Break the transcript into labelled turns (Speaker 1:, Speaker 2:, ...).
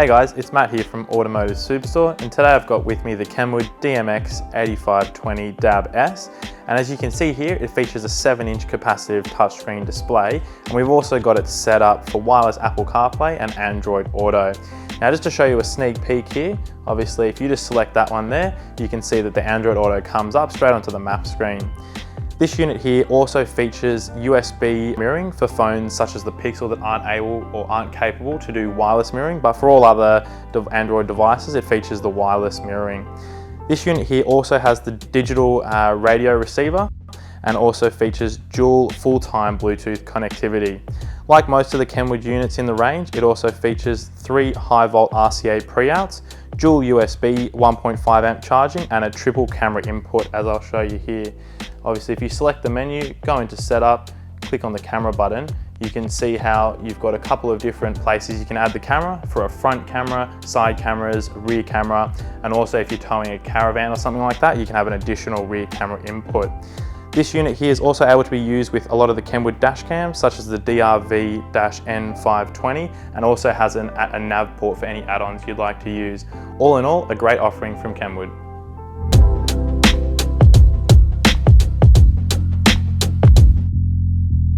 Speaker 1: guys, it's Matt here from Automotive Superstore, and today I've got with me the Kenwood DMX8520DABS, and as you can see here, it features a 7-inch capacitive touchscreen display, and we've also got it set up for wireless Apple CarPlay and Android Auto. Now just to show you a sneak peek here, obviously if you just select that one there, you can see that the Android Auto comes up straight onto the map screen. This unit here also features USB mirroring for phones such as the Pixel that aren't able or aren't capable to do wireless mirroring, but for all other Android devices it features the wireless mirroring. This unit here also has the digital radio receiver and also features dual full-time Bluetooth connectivity. Like most of the Kenwood units in the range, it also features 3 high-volt RCA Pre-outs, dual USB 1.5 amp charging and a triple camera input, as I'll show you here. Obviously if you select the menu, go into setup, click on the camera button, you can see how you've got a couple of different places you can add the camera for a front camera, side cameras, rear camera, and also if you're towing a caravan or something like that, you can have an additional rear camera input. This unit here is also able to be used with a lot of the Kenwood dash cams, such as the DRV-N520, and also has a nav port for any add-ons you'd like to use. All in all, a great offering from Kenwood.